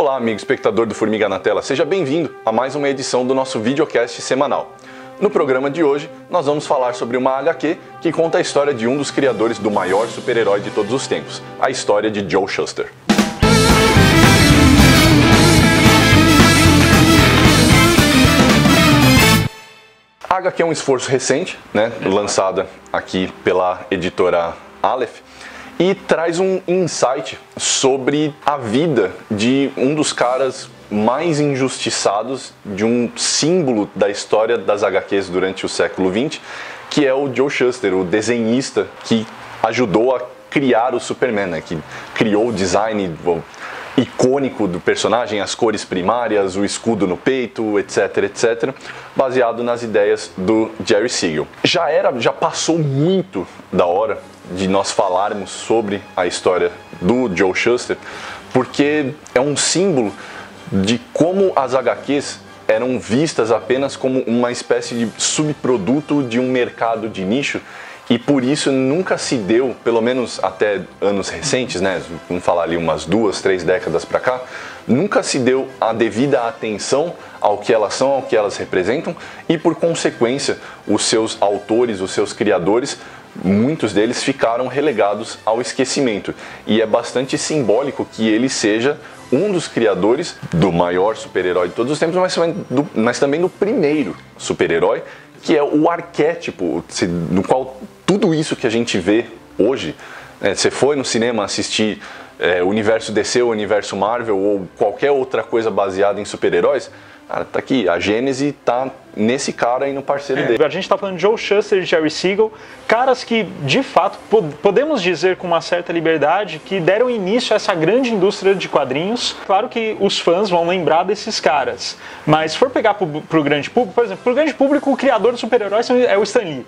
Olá, amigo espectador do Formiga na Tela, seja bem-vindo a mais uma edição do nosso videocast semanal. No programa de hoje, nós vamos falar sobre uma HQ que conta a história de um dos criadores do maior super-herói de todos os tempos, a história de Joe Shuster. A HQ é um esforço recente, lançada aqui pela editora Aleph, e traz um insight sobre a vida de um dos caras mais injustiçados, de um símbolo da história das HQs durante o século XX, que é o Joe Shuster, o desenhista que ajudou a criar o Superman, que criou o design icônico do personagem, as cores primárias, o escudo no peito, etc, etc, baseado nas ideias do Jerry Siegel. Já passou muito da hora de nós falarmos sobre a história do Joe Shuster, porque é um símbolo de como as HQs eram vistas apenas como uma espécie de subproduto de um mercado de nicho, e por isso nunca se deu, pelo menos até anos recentes, vamos falar ali umas 2, 3 décadas para cá, nunca se deu a devida atenção ao que elas são, ao que elas representam, e por consequência os seus autores, os seus criadores, muitos deles ficaram relegados ao esquecimento. E é bastante simbólico que ele seja um dos criadores do maior super-herói de todos os tempos, mas também do primeiro super-herói, que é o arquétipo no qual tudo isso que a gente vê hoje, você foi no cinema assistir o universo DC, o universo Marvel ou qualquer outra coisa baseada em super-heróis, tá aqui, a gênese tá nesse cara e no parceiro dele. A gente tá falando de Joe Shuster e Jerry Siegel, caras que, de fato, podemos dizer com uma certa liberdade que deram início a essa grande indústria de quadrinhos. Claro que os fãs vão lembrar desses caras, mas se for pegar pro grande público, por exemplo, pro grande público, o criador do super-heróis é o Stan Lee.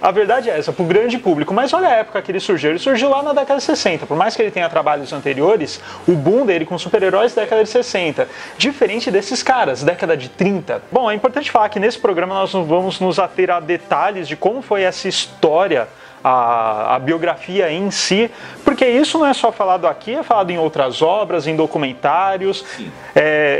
A verdade é essa, pro grande público. Mas olha a época que ele surgiu lá na década de 60. Por mais que ele tenha trabalhos anteriores, o boom dele com super-heróis década de 60, diferente desses caras, década de 30. Bom, é importante falar que nesse programa nós não vamos nos ater a detalhes de como foi essa história, a biografia em si, porque isso não é só falado aqui, é falado em outras obras, em documentários,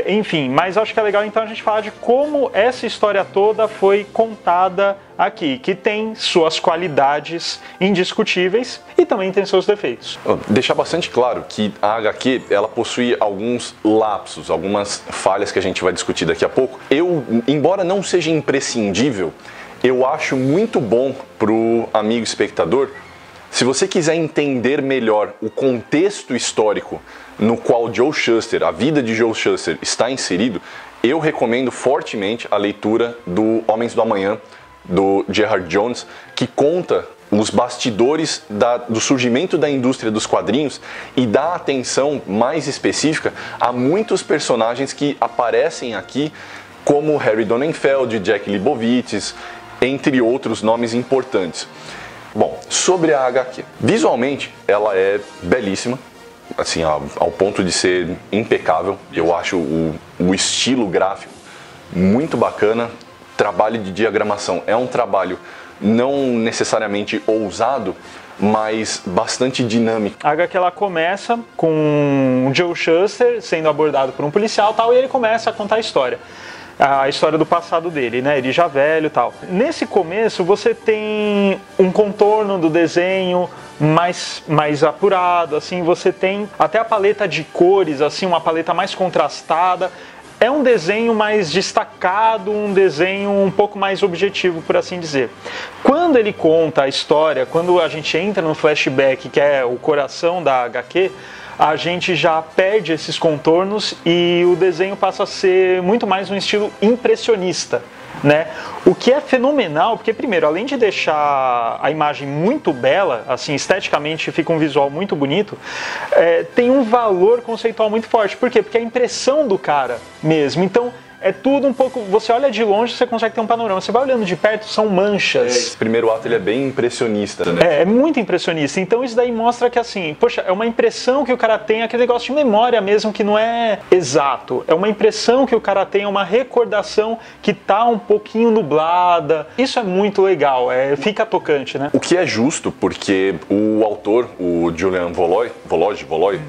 enfim, mas acho que é legal então a gente falar de como essa história toda foi contada aqui, que tem suas qualidades indiscutíveis e também tem seus defeitos. Deixar bastante claro que a HQ, ela possui alguns lapsos, algumas falhas que a gente vai discutir daqui a pouco. Embora não seja imprescindível, eu acho muito bom pro amigo espectador, se você quiser entender melhor o contexto histórico no qual Joe Shuster, a vida de Joe Shuster está inserido, eu recomendo fortemente a leitura do Homens do Amanhã, do Gerard Jones, que conta os bastidores do surgimento da indústria dos quadrinhos e dá atenção mais específica a muitos personagens que aparecem aqui, como Harry Donenfeld, Jack Leibowitz, entre outros nomes importantes. Bom, sobre a HQ. Visualmente, ela é belíssima, assim, ao ponto de ser impecável. Eu acho o estilo gráfico muito bacana. Trabalho de diagramação é um trabalho não necessariamente ousado, mas bastante dinâmico. A HQ ela começa com o Joe Shuster sendo abordado por um policial e ele começa a contar a história do passado dele, ele já velho e tal. Nesse começo você tem um contorno do desenho mais apurado, assim, você tem até a paleta de cores, assim, uma paleta mais contrastada. É um desenho mais destacado, um desenho um pouco mais objetivo, por assim dizer. Quando ele conta a história, quando a gente entra no flashback, que é o coração da HQ, a gente já perde esses contornos e o desenho passa a ser muito mais um estilo impressionista, O que é fenomenal, porque primeiro, além de deixar a imagem muito bela, assim, esteticamente fica um visual muito bonito, tem um valor conceitual muito forte. Por quê? Porque é a impressão do cara mesmo. Então, é tudo um pouco... Você olha de longe, você consegue ter um panorama. Você vai olhando de perto, são manchas. Esse primeiro ato ele é bem impressionista, né? É muito impressionista. Então isso daí mostra que assim, poxa, é uma impressão que o cara tem, aquele negócio de memória mesmo que não é exato. É uma impressão que o cara tem, é uma recordação que tá um pouquinho nublada. Isso é muito legal, fica tocante, né? O que é justo, porque o autor, o Julian Voloy,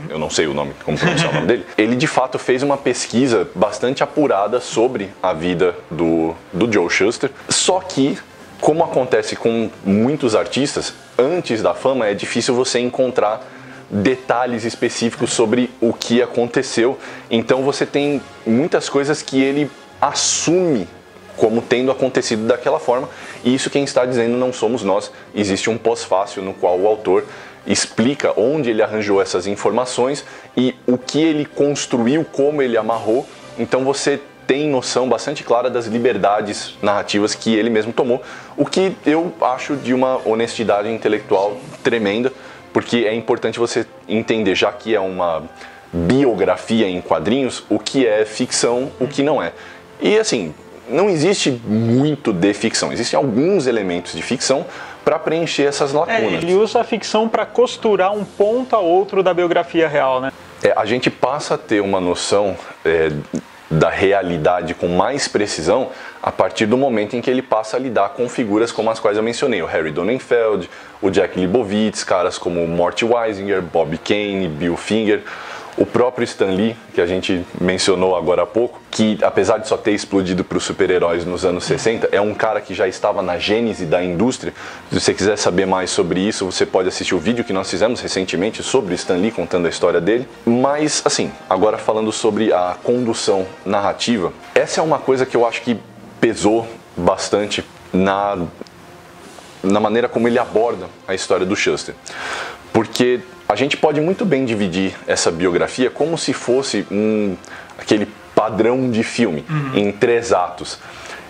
eu não sei o nome, como pronunciar o nome dele, ele de fato fez uma pesquisa bastante apurada sobre a vida do Joe Shuster, só que, como acontece com muitos artistas, antes da fama é difícil você encontrar detalhes específicos sobre o que aconteceu. Então você tem muitas coisas que ele assume como tendo acontecido daquela forma, e isso quem está dizendo não somos nós. Existe um pós-fácil no qual o autor explica onde ele arranjou essas informações e o que ele construiu, como ele amarrou. Então você tem noção bastante clara das liberdades narrativas que ele mesmo tomou, o que eu acho de uma honestidade intelectual tremenda, porque é importante você entender, já que é uma biografia em quadrinhos, o que é ficção, o que não é. E assim, não existe muito de ficção, existem alguns elementos de ficção para preencher essas lacunas. Ele usa a ficção para costurar um ponto a outro da biografia real, né? A gente passa a ter uma noção da realidade com mais precisão a partir do momento em que ele passa a lidar com figuras como as quais eu mencionei, o Harry Donenfeld, o Jack Leibovitz, caras como Mort Weisinger, Bob Kane, Bill Finger, o próprio Stan Lee, que a gente mencionou agora há pouco, que apesar de só ter explodido para os super-heróis nos anos 60, é um cara que já estava na gênese da indústria. Se você quiser saber mais sobre isso, você pode assistir o vídeo que nós fizemos recentemente sobre Stan Lee, contando a história dele. Mas, assim, agora falando sobre a condução narrativa, essa é uma coisa que eu acho que pesou bastante na maneira como ele aborda a história do Shuster. Porque a gente pode muito bem dividir essa biografia como se fosse aquele padrão de filme, em 3 atos,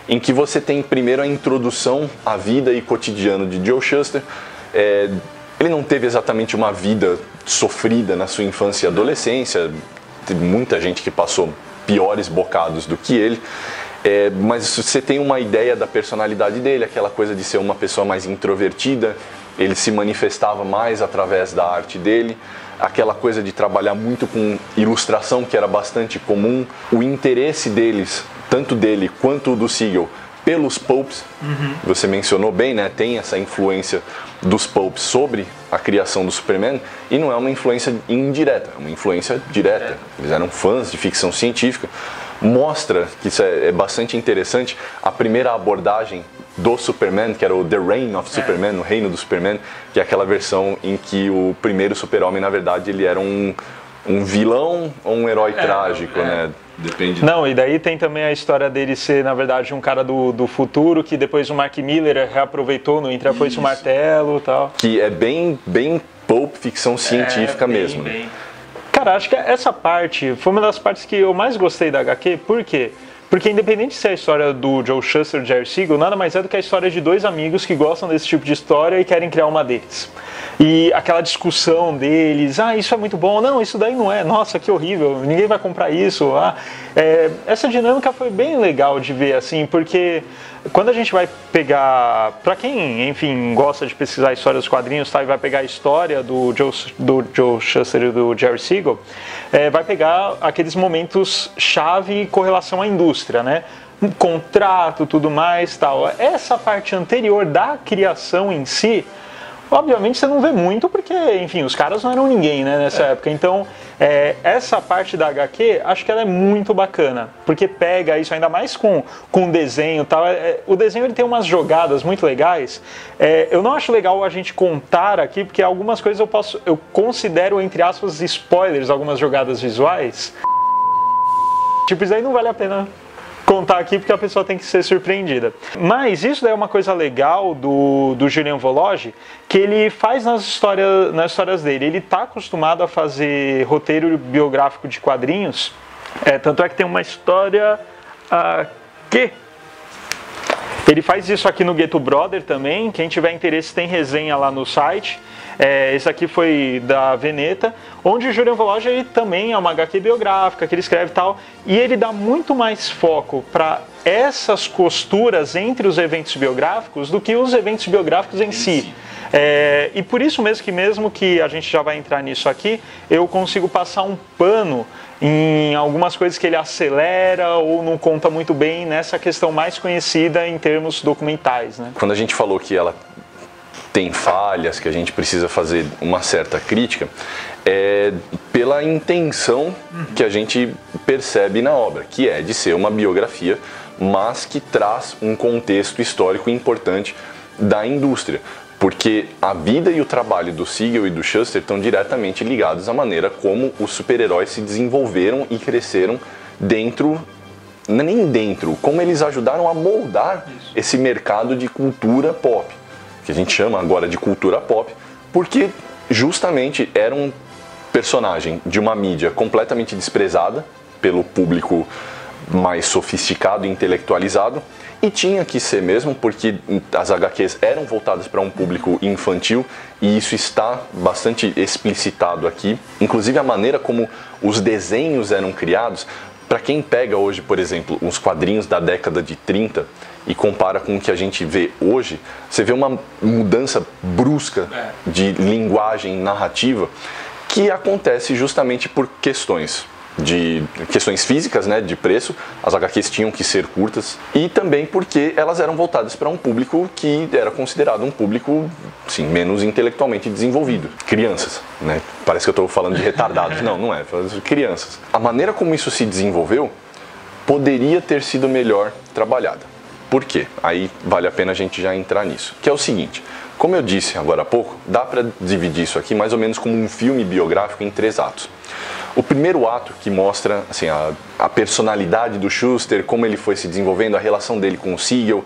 em que você tem primeiro a introdução à vida e cotidiano de Joe Shuster. Ele não teve exatamente uma vida sofrida na sua infância e adolescência, tem muita gente que passou piores bocados do que ele, mas você tem uma ideia da personalidade dele, aquela coisa de ser uma pessoa mais introvertida. Ele se manifestava mais através da arte dele, aquela coisa de trabalhar muito com ilustração, que era bastante comum, o interesse deles, tanto dele quanto do Siegel, pelos pulps. Você mencionou bem, né? Tem essa influência dos pulps sobre a criação do Superman, e não é uma influência indireta, é uma influência direta. Eles eram fãs de ficção científica. Mostra que isso é bastante interessante, a primeira abordagem do Superman, que era o The Reign of Superman, o Reino do Superman, que é aquela versão em que o primeiro super-homem, na verdade, ele era um vilão ou um herói trágico, né? Depende. Não, e daí tem também a história dele ser, na verdade, um cara do futuro, que depois o Mark Miller reaproveitou no Entre a Foice e o Martelo e tal. Que é bem pulp ficção científica mesmo. Bem. Cara, acho que essa parte foi uma das partes que eu mais gostei da HQ, por quê? Porque independente se é a história do Joe Shuster e do Jerry Siegel, nada mais é do que a história de 2 amigos que gostam desse tipo de história e querem criar uma deles. E aquela discussão deles, isso é muito bom, não, isso daí não é, nossa, que horrível, ninguém vai comprar isso. Essa dinâmica foi bem legal de ver, assim, porque quando a gente vai pegar, pra quem, enfim, gosta de pesquisar a história dos quadrinhos, tá, e vai pegar a história do Joe Shuster e do Jerry Siegel, vai pegar aqueles momentos chave com relação à indústria, né? Contrato, tudo mais, tal. Essa parte anterior da criação em si, obviamente você não vê muito porque, enfim, os caras não eram ninguém, né, nessa época. Então, essa parte da HQ, acho que ela é muito bacana, porque pega isso, ainda mais com desenho e tal. O desenho ele tem umas jogadas muito legais. Eu não acho legal a gente contar aqui, porque algumas coisas eu considero, entre aspas, spoilers, algumas jogadas visuais. Tipo, isso aí não vale a pena contar aqui porque a pessoa tem que ser surpreendida. Mas isso daí é uma coisa legal do Julian Vology, que ele faz nas histórias dele. Ele está acostumado a fazer roteiro biográfico de quadrinhos, tanto é que tem uma história que ele faz isso aqui no Ghetto Brother também. Quem tiver interesse tem resenha lá no site. Esse aqui foi da Veneta, onde o Julian Volozzi ele também é uma HQ biográfica, que ele escreve e tal, e ele dá muito mais foco para essas costuras entre os eventos biográficos do que os eventos biográficos em si. E por isso mesmo que a gente já vai entrar nisso aqui, eu consigo passar um pano em algumas coisas que ele acelera ou não conta muito bem nessa questão mais conhecida em termos documentais, né? Quando a gente falou que ela tem falhas, que a gente precisa fazer uma certa crítica, é pela intenção que a gente percebe na obra, que é de ser uma biografia, mas que traz um contexto histórico importante da indústria. Porque a vida e o trabalho do Siegel e do Shuster estão diretamente ligados à maneira como os super-heróis se desenvolveram e cresceram dentro, nem dentro, como eles ajudaram a moldar esse mercado de cultura pop, que a gente chama agora de cultura pop, porque justamente era um personagem de uma mídia completamente desprezada pelo público mais sofisticado e intelectualizado, e tinha que ser mesmo, porque as HQs eram voltadas para um público infantil, e isso está bastante explicitado aqui. Inclusive a maneira como os desenhos eram criados, para quem pega hoje, por exemplo, uns quadrinhos da década de 30 e compara com o que a gente vê hoje, você vê uma mudança brusca de linguagem narrativa que acontece justamente por questões físicas, né, de preço. As HQs tinham que ser curtas, e também porque elas eram voltadas para um público que era considerado um público, sim, menos intelectualmente desenvolvido. Crianças, né? Parece que eu estou falando de retardados. Não é. Crianças. A maneira como isso se desenvolveu poderia ter sido melhor trabalhada. Por quê? Aí vale a pena a gente já entrar nisso. Que é o seguinte, como eu disse agora há pouco, dá para dividir isso aqui mais ou menos como um filme biográfico em 3 atos. O primeiro ato, que mostra assim, a personalidade do Shuster, como ele foi se desenvolvendo, a relação dele com o Siegel.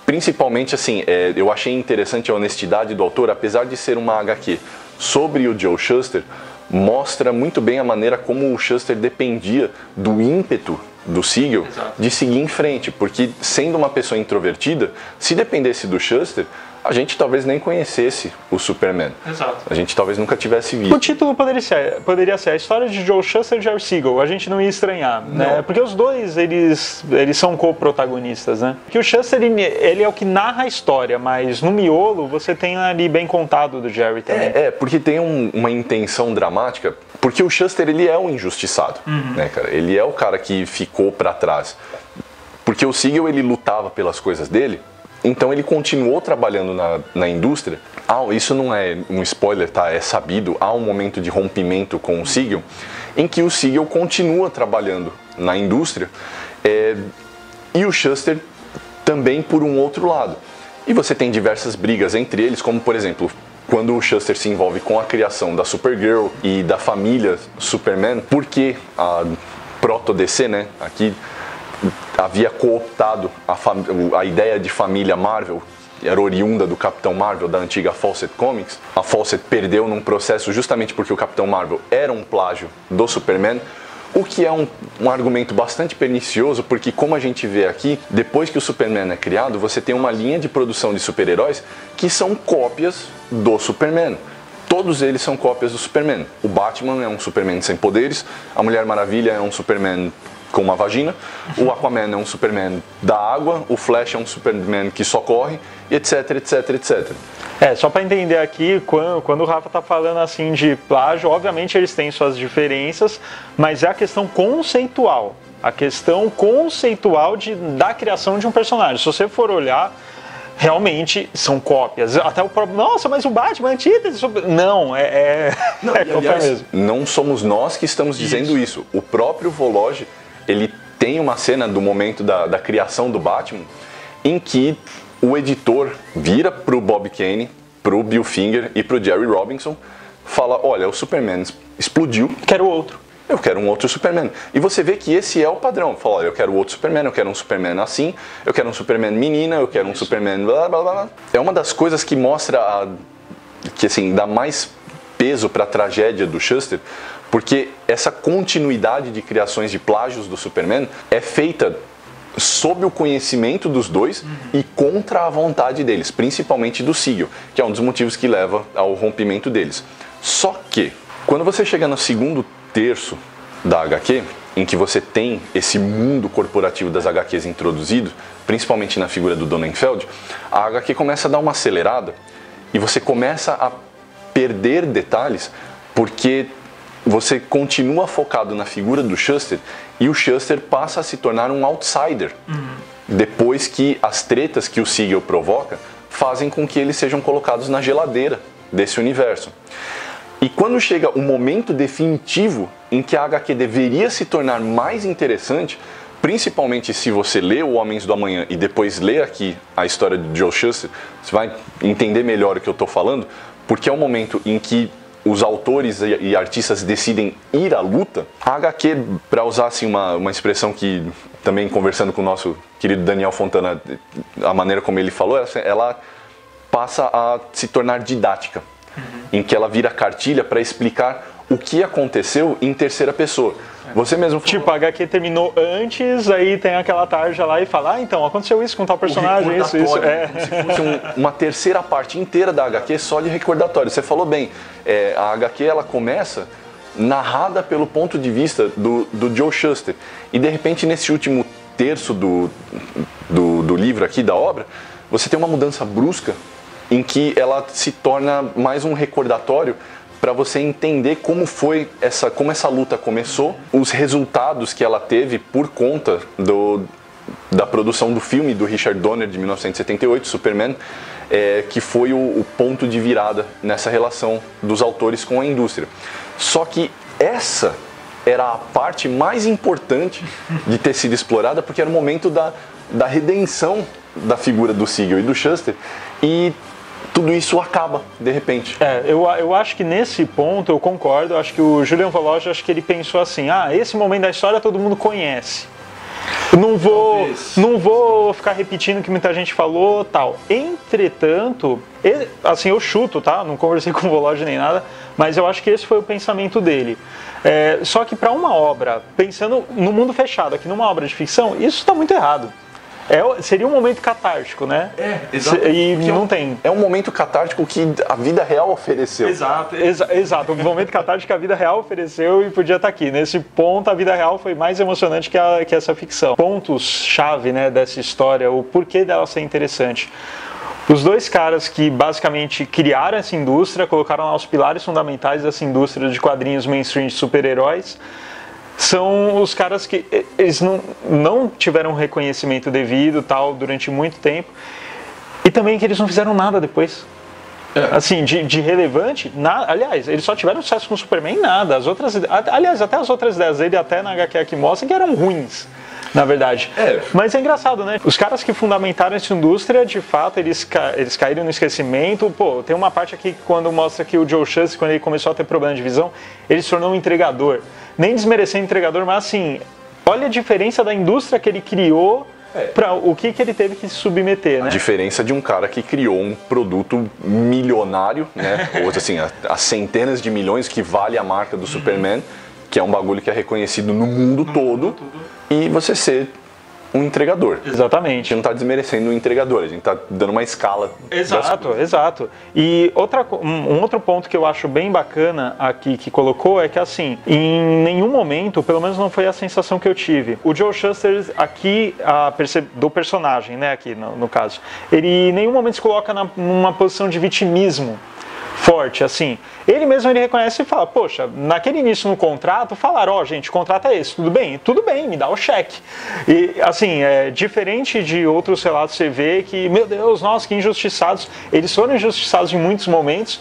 Principalmente, assim, eu achei interessante a honestidade do autor, apesar de ser uma HQ sobre o Joe Shuster, mostra muito bem a maneira como o Shuster dependia do ímpeto do Siegel de seguir em frente, porque sendo uma pessoa introvertida, se dependesse do Shuster, a gente talvez nem conhecesse o Superman. Exato. A gente talvez nunca tivesse visto. O título poderia ser a história de Joe Shuster e Jerry Siegel. A gente não ia estranhar, né? Porque os dois, eles são co-protagonistas, né? Que o Shuster, ele é o que narra a história, mas no miolo você tem ali bem contado do Jerry também. Porque tem uma intenção dramática, porque o Shuster, ele é um injustiçado, né, cara? Ele é o cara que ficou pra trás. Porque o Siegel, ele lutava pelas coisas dele, então ele continuou trabalhando na indústria. Isso não é um spoiler, tá? É sabido. Há um momento de rompimento com o Siegel, em que o Siegel continua trabalhando na indústria, e o Shuster também por um outro lado. E você tem diversas brigas entre eles, como por exemplo, quando o Shuster se envolve com a criação da Supergirl e da família Superman, porque a proto-DC, né, aqui havia cooptado a ideia de família Marvel, era oriunda do Capitão Marvel, da antiga Fawcett Comics. A Fawcett perdeu num processo justamente porque o Capitão Marvel era um plágio do Superman, o que é um argumento bastante pernicioso, porque como a gente vê aqui, depois que o Superman é criado, você tem uma linha de produção de super-heróis que são cópias do Superman. Todos eles são cópias do Superman. O Batman é um Superman sem poderes, a Mulher Maravilha é um Superman com uma vagina, o Aquaman é um Superman da água, o Flash é um Superman que só corre, etc, etc, etc. Só para entender aqui, quando o Rafa tá falando assim de plágio, obviamente eles têm suas diferenças, mas é a questão conceitual. A questão conceitual da criação de um personagem. Se você for olhar, realmente são cópias. Até o próprio, nossa, mas o Batman é antítese. Não, cópia mesmo. Não somos nós que estamos dizendo isso. O próprio Volozzi, ele tem uma cena do momento da criação do Batman, em que o editor vira pro Bob Kane, pro Bill Finger e pro Jerry Robinson, fala, olha, o Superman explodiu. Quero outro. Eu quero um outro Superman. E você vê que esse é o padrão. Fala, olha, eu quero outro Superman, eu quero um Superman assim, eu quero um Superman menina, eu quero um Superman blá blá blá. É uma das coisas que mostra que assim, dá mais peso para a tragédia do Shuster, porque essa continuidade de criações de plágios do Superman é feita sob o conhecimento dos dois e contra a vontade deles, principalmente do Siegel, que é um dos motivos que leva ao rompimento deles. Só que, quando você chega no segundo terço da HQ, em que você tem esse mundo corporativo das HQs introduzido, principalmente na figura do Donenfeld, a HQ começa a dar uma acelerada e você começa a perder detalhes porque você continua focado na figura do Shuster e o Shuster passa a se tornar um outsider depois que as tretas que o Siegel provoca fazem com que eles sejam colocados na geladeira desse universo. E quando chega o momento definitivo em que a HQ deveria se tornar mais interessante, principalmente se você lê o Homens do Amanhã e depois lê aqui a história de Joe Shuster, você vai entender melhor o que eu estou falando, porque é o momento em que os autores e artistas decidem ir à luta. A HQ, para usar assim, uma expressão que também conversando com o nosso querido Daniel Fontana, a maneira como ele falou, ela passa a se tornar didática. Em que ela vira cartilha para explicar o que aconteceu em terceira pessoa. Você mesmo falou... Tipo, a HQ terminou antes, aí tem aquela tarja lá e fala, ah, então, aconteceu isso com tal personagem, isso. Como se fosse uma terceira parte inteira da HQ só de recordatório. Você falou bem, a HQ ela começa narrada pelo ponto de vista do Joe Shuster. E de repente, nesse último terço do livro aqui, da obra, você tem uma mudança brusca em que ela se torna mais um recordatório para você entender como essa luta começou, os resultados que ela teve por conta da produção do filme do Richard Donner de 1978, Superman, que foi o ponto de virada nessa relação dos autores com a indústria. Só que essa era a parte mais importante de ter sido explorada, porque era o momento da redenção da figura do Siegel e do Shuster, e tudo isso acaba, de repente. Eu acho que nesse ponto eu concordo. Eu acho que o Julian Volozzi, acho que ele pensou assim, esse momento da história todo mundo conhece. Não vou ficar repetindo o que muita gente falou, tal. Entretanto, assim, eu chuto, tá? Não conversei com o Volozzi nem nada, mas eu acho que esse foi o pensamento dele. Só que para uma obra, pensando no mundo fechado, aqui numa obra de ficção, isso está muito errado. Seria um momento catártico, né? Exato. E não tem. É um momento catártico que a vida real ofereceu. Exato. Um momento catártico que a vida real ofereceu e podia estar aqui. Nesse ponto, a vida real foi mais emocionante que essa ficção. Pontos-chave, né, dessa história, o porquê dela ser interessante. Os dois caras que basicamente criaram essa indústria, colocaram lá os pilares fundamentais dessa indústria de quadrinhos mainstream de super-heróis, são os caras que eles não tiveram reconhecimento devido tal durante muito tempo, e também que eles não fizeram nada depois. Assim, de relevante, aliás, eles só tiveram sucesso com o Superman em nada. Aliás, até as outras ideias dele, até na HQ aqui mostram que eram ruins, na verdade. Mas é engraçado, né? Os caras que fundamentaram essa indústria, de fato, eles caíram no esquecimento. Pô, tem uma parte aqui quando mostra que o Joe Shuster, quando ele começou a ter problema de visão, ele se tornou um entregador. Nem desmerecendo o entregador, mas assim, olha a diferença da indústria que ele criou para o que ele teve que se submeter, né? A diferença de um cara que criou um produto milionário, né? Ou assim, a centenas de milhões que vale a marca do Superman, que é um bagulho que é reconhecido no mundo todo, e você ser um entregador. Exatamente. A gente não está desmerecendo o entregador, a gente está dando uma escala. Exato. E um outro ponto que eu acho bem bacana aqui que colocou é que, assim, em nenhum momento, pelo menos não foi a sensação que eu tive, o Joe Shuster aqui, do personagem, né, aqui no caso, ele em nenhum momento se coloca numa posição de vitimismo forte, assim. Ele mesmo reconhece e fala, poxa, naquele início no contrato, falaram, gente, o contrato é esse, tudo bem? Tudo bem, me dá o cheque. E, assim, diferente de outros relatos, você vê que, meu Deus, nossa, que injustiçados. Eles foram injustiçados em muitos momentos,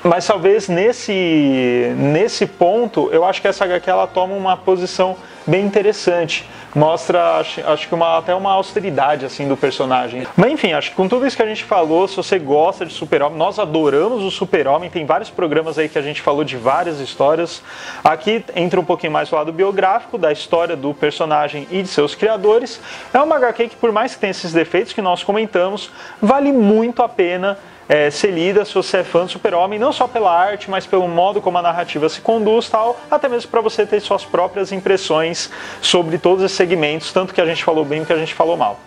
mas talvez nesse ponto, eu acho que essa HQ, ela toma uma posição bem interessante. Mostra, acho que até uma austeridade assim do personagem. Mas enfim, acho que com tudo isso que a gente falou, se você gosta de Super-Homem, nós adoramos o Super-Homem, tem vários programas aí que a gente falou de várias histórias. Aqui entra um pouquinho mais o lado biográfico, da história do personagem e de seus criadores. É uma HQ que, por mais que tenha esses defeitos que nós comentamos, vale muito a pena ser lida se você é fã do Super-Homem, não só pela arte, mas pelo modo como a narrativa se conduz, tal, até mesmo para você ter suas próprias impressões sobre todos esses segmentos, tanto que a gente falou bem e que a gente falou mal.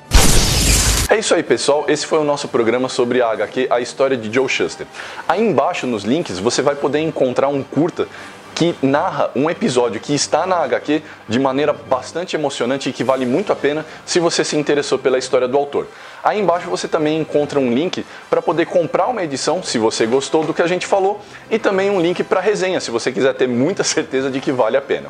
É isso aí, pessoal. Esse foi o nosso programa sobre a HQ, a história de Joe Shuster. Aí embaixo nos links você vai poder encontrar um curta que narra um episódio que está na HQ de maneira bastante emocionante e que vale muito a pena se você se interessou pela história do autor. Aí embaixo você também encontra um link para poder comprar uma edição, se você gostou do que a gente falou, e também um link para resenha, se você quiser ter muita certeza de que vale a pena.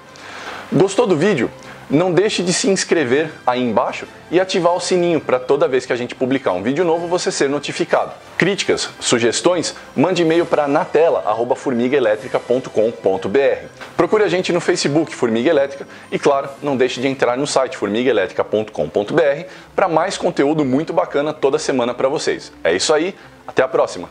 Gostou do vídeo? Não deixe de se inscrever aí embaixo e ativar o sininho para toda vez que a gente publicar um vídeo novo você ser notificado. Críticas, sugestões, mande e-mail para natela@formigaelétrica.com.br. Procure a gente no Facebook Formiga Elétrica e, claro, não deixe de entrar no site formigaelétrica.com.br para mais conteúdo muito bacana toda semana para vocês. É isso aí, até a próxima!